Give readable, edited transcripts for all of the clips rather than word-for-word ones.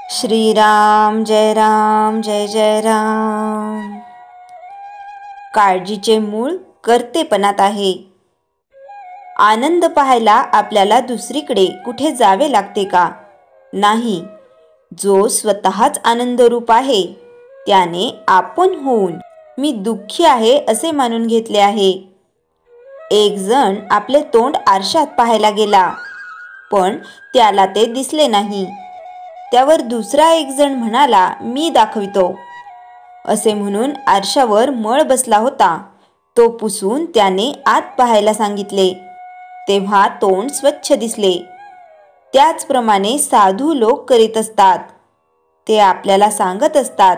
श्रीराम जय राम जय जय राम। काळजीचे मूळ कर्तेपणात आहे। आनंद पाहायला आपल्याला दुसरीकडे कुठे जावे लागते का? नाही, जो स्वतःच आनंद रूप आहे त्याने आपण होऊन मी दुःखी आहे असे मानून घेतले आहे। एक जण आपले तोंड आरशात पाहायला गेला, पण त्याला ते दिसले नाही। त्यावर दुसरा एक जण म्हणाला, मी दाखवितो असे म्हणून आरशावर मळ बसला होता तो पुसून त्याने आत पाहायला सांगितले, तेव्हा तोंड स्वच्छ दिसले। त्याचप्रमाणे साधू लोक करीत असतात। ते आपल्याला सांगत असतात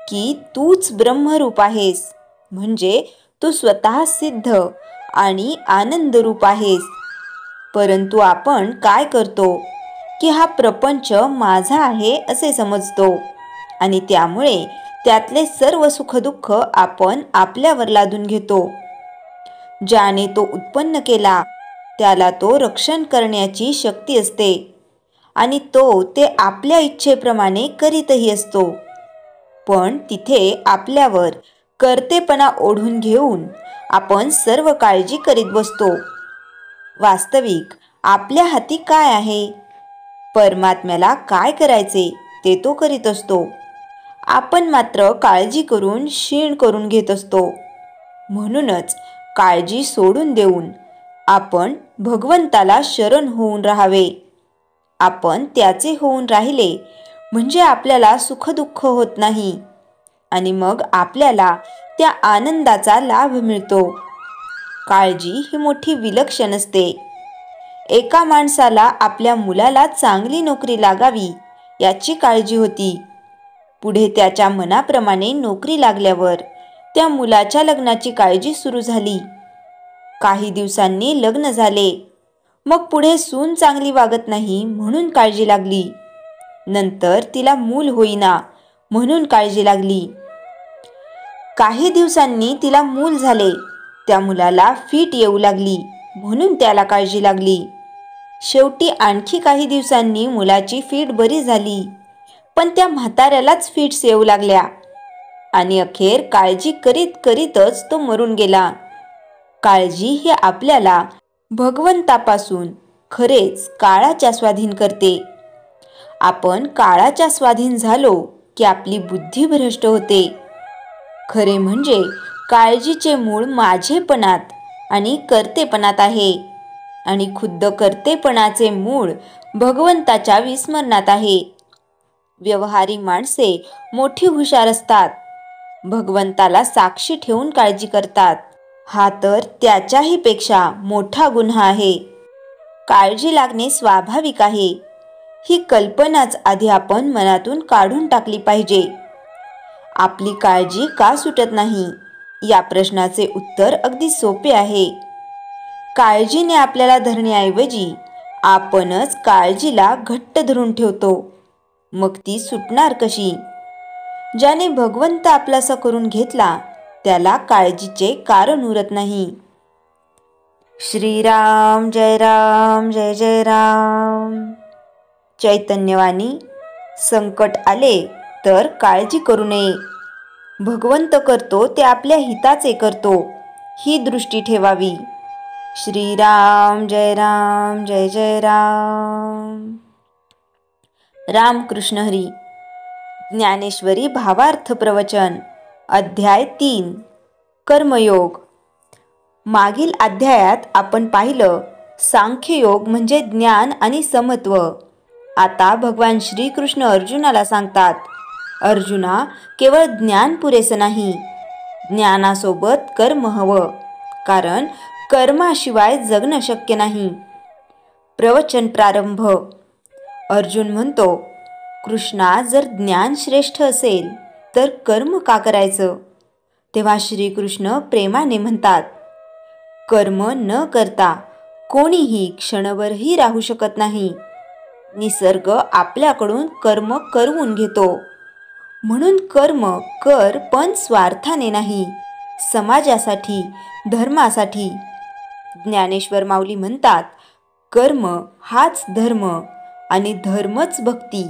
की तूच ब्रह्मरूप आहेस, म्हणजे तू स्वतः सिद्ध आणि आनंद रूप आहेस। परंतु आपण काय करतो की हा प्रपंच माझा आहे असे समजतो आणि त्यामुळे त्यातले सर्व सुखदुःख आपण आपल्यावर लादून घेतो। ज्याने तो उत्पन्न केला त्याला तो रक्षण करण्याची शक्ती असते आणि तो ते आपल्या इच्छेप्रमाणे करीतही असतो। पण तिथे आपल्यावर कर्तेपणा ओढून घेऊन आपण सर्व काळजी करीत बसतो। वास्तविक आपल्या हाती काय आहे? परमात्म्याला काय करायचे ते तो करीत असतो। आपण मात्र काळजी करून क्षीण करून घेत असतो। म्हणूनच काळजी सोडून देऊन आपण भगवंताला शरण होऊन राहावे। आपण त्याचे होऊन राहिले म्हणजे आपल्याला सुखदुःख होत नाही आणि मग आपल्याला त्या आनंदाचा लाभ मिळतो। काळजी ही मोठी विलक्षण असते। एका माणसाला आपल्या मुलाला चांगली नोकरी लागावी याची काळजी होती। पुढे त्याच्या मनाप्रमाणे नोकरी लागल्यावर त्या मुलाच्या लग्नाची काळजी सुरू झाली। काही दिवसांनी लग्न झाले, मग पुढे सून चांगली वागत नाही म्हणून काळजी लागली। नंतर तिला मूल होईना म्हणून काळजी लागली। काही दिवसांनी तिला मूल झाले, त्या मुलाला फीट येऊ लागली म्हणून त्याला काळजी लागली। शेवटी आणखी काही दिवसांनी मुलाची फीट बरी झाली, पण त्या म्हाताऱ्यालाच फीट्स येऊ लागल्या आणि अखेर काळजी करीत करीतच तो मरून गेला। काळजी ही आपल्याला भगवंतापासून खरेच काळाच्या स्वाधीन करते। आपण काळाच्या स्वाधीन झालो की आपली बुद्धी भ्रष्ट होते। खरे म्हणजे काळजीचे मूळ माझेपणात आणि कर्तेपणात आहे आणि खुद्द कर्तेपणाचे मूळ भगवंताच्या विस्मरणात आहे। व्यवहारी माणसे मोठी हुशार असतात, भगवंताला साक्षी ठेवून काळजी करतात। हा तर त्याच्याही पेक्षा मोठा गुन्हा आहे। काळजी लागणे स्वाभाविक आहे, ही कल्पनाच आधी आपण मनातून काढून टाकली पाहिजे। आपली काळजी का सुटत नाही या प्रश्नाचे उत्तर अगदी सोपे आहे। काळजीने आपल्याला धरण्याऐवजी आपणच काळजीला घट्ट धरून ठेवतो, मग ती सुटणार कशी? ज्याने भगवंत आपलासा करून घेतला त्याला काळजीचे कारण उरत नाही। श्रीराम जय राम जय जय राम। चैतन्यवाणी, संकट आले तर काळजी करू नये। भगवंत करतो ते आपल्या हिताचे करतो, ही दृष्टी ठेवावी। श्रीराम जय राम जय जय राम। रामकृष्ण हरी। ज्ञानेश्वरी भावार्थ प्रवचन अध्याय 3 कर्मयोग। मागील अध्यायात आपण पाहिलं सांख्ययोग म्हणजे ज्ञान आणि समत्व। आता भगवान श्रीकृष्ण अर्जुनाला सांगतात, अर्जुना, केवळ ज्ञान पुरेसं नाही, ज्ञानासोबत कर्म हवं, कारण कर्माशिवाय जगणं शक्य नाही। प्रवचन प्रारंभ। अर्जुन म्हणतो, कृष्णा, जर ज्ञान श्रेष्ठ असेल तर कर्म का करायचं? तेव्हा श्रीकृष्ण प्रेमाने म्हणतात, कर्म न करता कोणीही क्षणभरही राहू शकत नाही। निसर्ग आपल्याकडून कर्म करवून घेतो, म्हणून कर्म कर, पण स्वार्थाने नाही, समाजासाठी, धर्मासाठी। ज्ञानेश्वर माऊली म्हणतात, कर्म हाच धर्म आणि धर्मच भक्ती।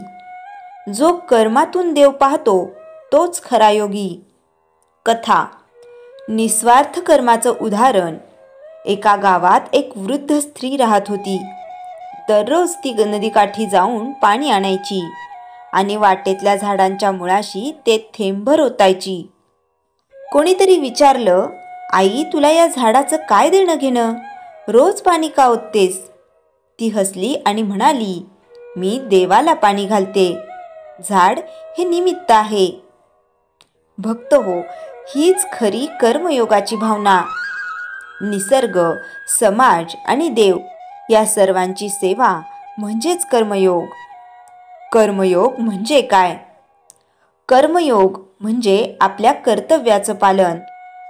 जो कर्मातून देव पाहतो तोच खरा योगी. कथा. निस्वार्थ कर्माचं उदाहरण. एका गावात एक वृद्ध स्त्री राहत होती. दररोज ती नदीकाठी जाऊन पाणी आणायची आणि वाटेतल्या झाडांच्या मुळाशी ते थेंबभर ओतायची. कोणीतरी विचारलं, आई, तुला या झाडाचं काय देणं घेणं? रोज पाणी का ओततेस? ती हसली आणि म्हणाली, मी देवाला पाणी घालते. झाड हे निमित्त आहे. भक्त हो, हीच खरी कर्मयोगाची भावना. निसर्ग, समाज आणि देव या सर्वांची सेवा म्हणजेच कर्मयोग. कर्मयोग म्हणजे काय? कर्मयोग म्हणजे आपल्या कर्तव्याचं पालन,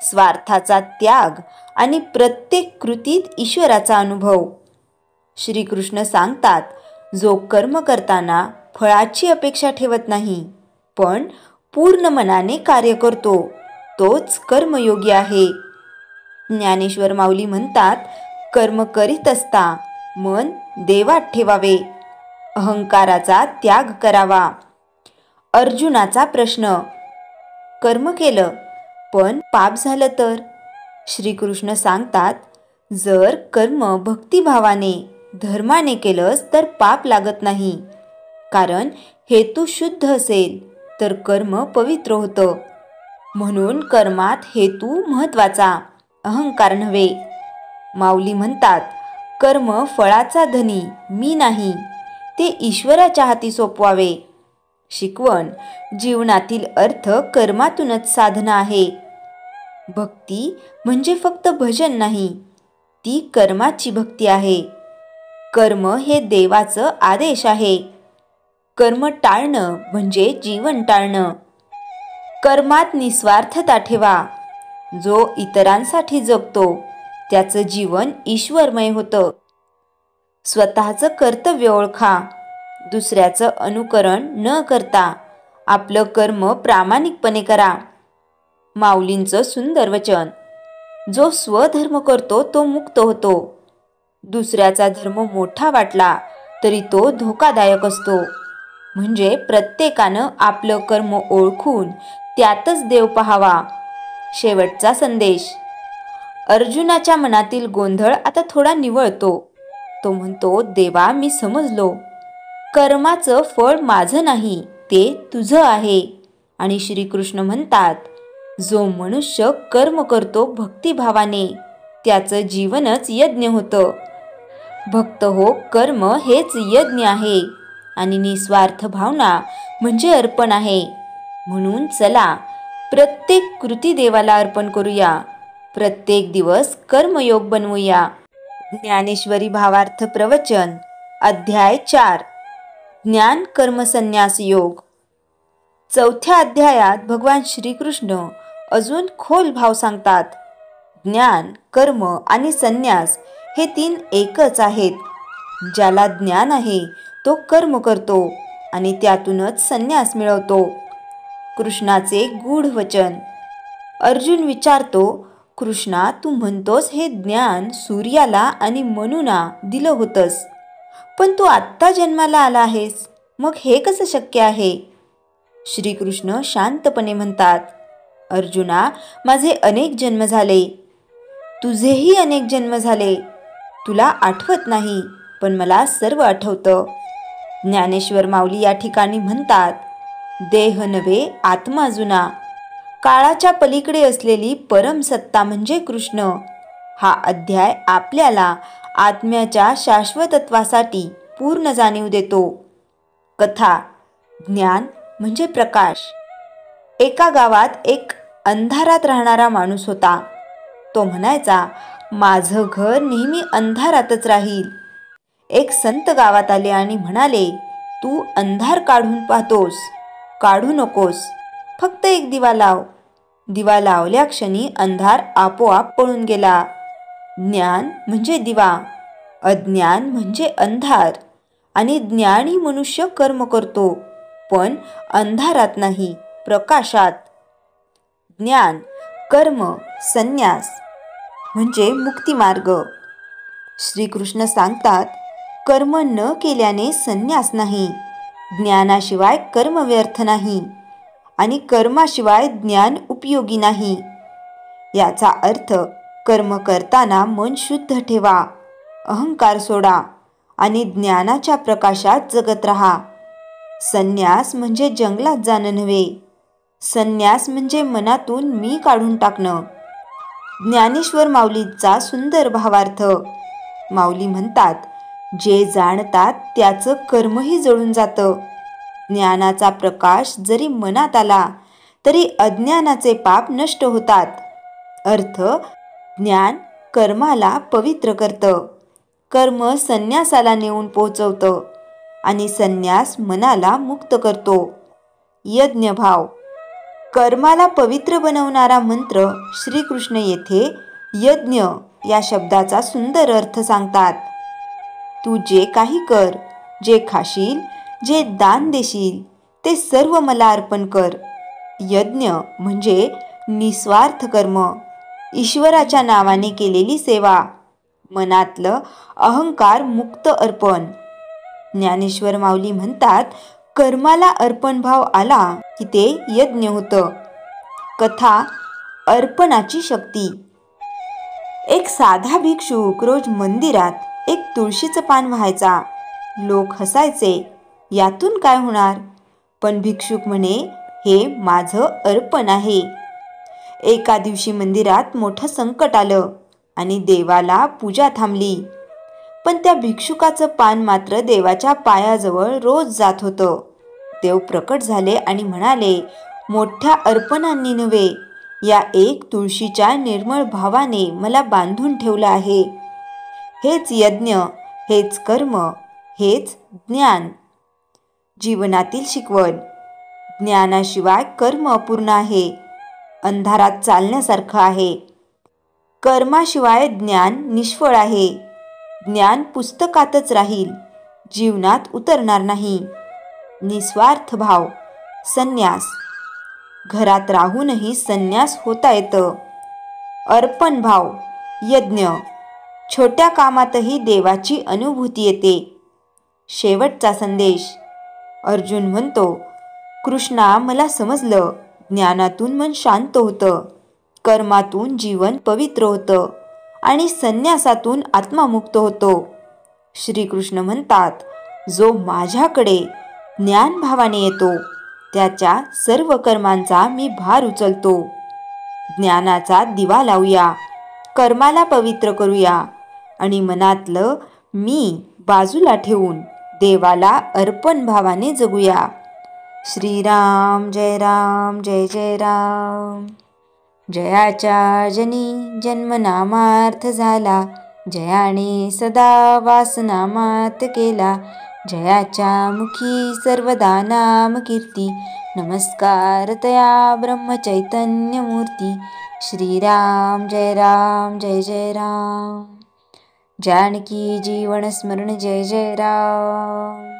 स्वार्थाचा त्याग आणि प्रत्येक कृतीत ईश्वराचा अनुभव. श्रीकृष्ण सांगतात, जो कर्म करताना फळाची अपेक्षा ठेवत नाही पण पूर्ण मनाने कार्य करतो तोच कर्मयोगी आहे. ज्ञानेश्वर माऊली म्हणतात, कर्म करीत असता मन देवात ठेवावे, अहंकाराचा त्याग करावा. अर्जुनाचा प्रश्न, कर्म केलं पण पाप झालं तर? श्रीकृष्ण सांगतात, जर कर्म भक्तिभावाने धर्माने केलंस तर पाप लागत नाही. कारण हेतू शुद्ध असेल तर कर्म पवित्र होतं. म्हणून कर्मात हेतू महत्वाचा, अहंकार नव्हे. माऊली म्हणतात, कर्म फळाचा धनी मी नाही, ते ईश्वराच्या हाती सोपवावे. शिकवण. जीवनातील अर्थ कर्मातूनच साधना आहे. भक्ती म्हणजे फक्त भजन नाही, ती कर्माची भक्ती आहे. कर्म हे देवाचं आदेश आहे. कर्म टाळणं म्हणजे जीवन टाळणं. कर्मात निस्वार्थता ठेवा. जो इतरांसाठी जगतो त्याचं जीवन ईश्वरमय होतं. स्वतःचं कर्तव्य ओळखा. दुसऱ्याचं अनुकरण न करता आपलं कर्म प्रामाणिकपणे करा. माऊलींचं सुंदर वचन. जो स्वधर्म करतो तो मुक्त होतो. दुसऱ्याचा धर्म मोठा वाटला तरी तो धोकादायक असतो. म्हणजे प्रत्येकानं आपलं कर्म ओळखून त्यातच देव पाहावा. शेवटचा संदेश. अर्जुनाच्या मनातील गोंधळ आता थोडा निवळतो. तो म्हणतो, देवा, मी समजलो. कर्माचं फळ माझं नाही, ते तुझं आहे. आणि श्रीकृष्ण म्हणतात, जो मनुष्य कर्म करतो भक्तिभावाने त्याचं जीवनच यज्ञ होतं. भक्त हो, कर्म हेच यज्ञ आहे आणि निस्वार्थ भावना म्हणजे अर्पण आहे. म्हणून चला, प्रत्येक कृती देवाला अर्पण करूया. प्रत्येक दिवस कर्मयोग बनवूया. ज्ञानेश्वरी भावार्थ प्रवचन, अध्याय 4, ज्ञान कर्म संन्यास योग. चौथ्या अध्यायात भगवान श्रीकृष्ण अजून खोल भाव सांगतात. ज्ञान, कर्म आणि संन्यास हे तीन एकच आहेत. ज्याला ज्ञान आहे तो कर्म करतो आणि त्यातूनच संन्यास मिळवतो. कृष्णाचे गूढ वचन. अर्जुन विचारतो, कृष्णा, तू म्हणतोस हे ज्ञान सूर्याला आणि मनूना दिलं होतंस, पण तू आत्ता जन्माला आला आहेस, मग हे कसं शक्य आहे? श्रीकृष्ण शांतपणे म्हणतात, अर्जुना, माझे अनेक जन्म झाले, तुझेही अनेक जन्म झाले. तुला आठवत नाही पण मला सर्व आठवतं. ज्ञानेश्वर माऊली या ठिकाणी म्हणतात, देह नव्हे आत्मा जुना. काळाच्या पलीकडे असलेली परमसत्ता म्हणजे कृष्ण. हा अध्याय आपल्याला आत्म्याच्या शाश्वतत्वासाठी पूर्ण जाणीव देतो. कथा. ज्ञान म्हणजे प्रकाश. एका गावात एक अंधारात राहणारा माणूस होता. तो म्हणायचा, माझं घर नेहमी अंधारातच राहील. एक संत गावात आले आणि म्हणाले, तू अंधार काढून पाहतोस, काढू नकोस, फक्त एक दिवा लाव. दिवा लावल्या क्षणी अंधार आपोआप पळून गेला. ज्ञान म्हणजे दिवा, अज्ञान म्हणजे अंधार. आणि ज्ञानी मनुष्य कर्म करतो पण अंधारात नाही, प्रकाशात. ज्ञान, कर्म, संन्यास म्हणजे मुक्तिमार्ग. श्रीकृष्ण सांगतात, कर्म न केल्याने संन्यास नाही. ज्ञानाशिवाय कर्म व्यर्थ नाही आणि कर्माशिवाय ज्ञान उपयोगी नाही. याचा अर्थ कर्म करताना मन शुद्ध ठेवा, अहंकार सोडा आणि ज्ञानाच्या प्रकाशात जगत राहा. संन्यास म्हणजे जंगलात जाणं नव्हे. संन्यास म्हणजे मनातून मी काढून टाकणं. ज्ञानेश्वर माऊलींचा सुंदर भावार्थ. माऊली म्हणतात, जे जाणतात त्याचं कर्मही जळून जातं. ज्ञानाचा प्रकाश जरी मनात आला तरी अज्ञानाचे पाप नष्ट होतात. अर्थ, ज्ञान कर्माला पवित्र करतं, कर्म संन्यासाला नेऊन पोहोचवतं आणि संन्यास मनाला मुक्त करतो. यज्ञभाव. कर्माला पवित्र बनवणारा मंत्र श्रीकृष्ण येथे यज्ञ या शब्दाचा सुंदर अर्थ सांगतात. तू जे काही कर, जे खाशील, जे दान देशील ते सर्व मला अर्पण कर. यज्ञ म्हणजे निस्वार्थ कर्म, ईश्वराच्या नावाने केलेली सेवा, मनातलं अहंकार मुक्त अर्पण. ज्ञानेश्वर माऊली म्हणतात, कर्माला अर्पणभाव आला की ते यज्ञ होतं. कथा अर्पणाची शक्ती. एक साधा भिक्षुक रोज मंदिरात एक तुळशीचं पान व्हायचा. लोक हसायचे, यातून काय होणार? पण भिक्षुक म्हणे, हे माझं अर्पण आहे. एका दिवशी मंदिरात मोठं संकट आलं आणि देवाला पूजा थांबली. पण त्या भिक्षुकाचं पान मात्र देवाच्या पायाजवळ रोज जात होतं. देव प्रकट झाले आणि म्हणाले, मोठ्या अर्पणांनी नव्हे, या एक तुळशीच्या निर्मळ भावाने मला बांधून ठेवलं आहे. हेच यज्ञ, हेच कर्म, हेच ज्ञान. जीवनातील शिकवण. ज्ञानाशिवाय कर्म अपूर्ण आहे, अंधारात चालण्यासारखं आहे. कर्माशिवाय ज्ञान निष्फळ आहे. ज्ञान पुस्तकातच राहील, जीवनात उतरणार नाही. निस्वार्थ भाव. संन्यास. घरात राहूनही संन्यास होता येतं. अर्पण भाव. यज्ञ. छोट्या कामातही देवाची अनुभूती येते. शेवटचा संदेश. अर्जुन म्हणतो, कृष्णा, मला समजलं, ज्ञानातून मन शांत होतं, कर्मातून जीवन पवित्र होतं आणि संन्यासातून आत्मा मुक्त होतो. श्रीकृष्ण म्हणतात, जो माझ्याकडे ज्ञानभावाने येतो त्याच्या सर्व कर्मांचा मी भार उचलतो. ज्ञानाचा दिवा लावूया, कर्माला पवित्र करूया आणि मनातलं मी बाजूला ठेवून देवाला अर्पण भावाने जगूया. श्रीराम जय राम जय जय राम. जयाच्या जनी जन्मनामार्थ झाला, जयाने सदा वासनामात केला. जयाच्या मुखी सर्वदा नाम कीर्ती, नमस्कार तया ब्रह्मचैतन्य मूर्ती. श्रीराम जय राम जय जय राम. जानकी जीवन स्मरण जय जय राम.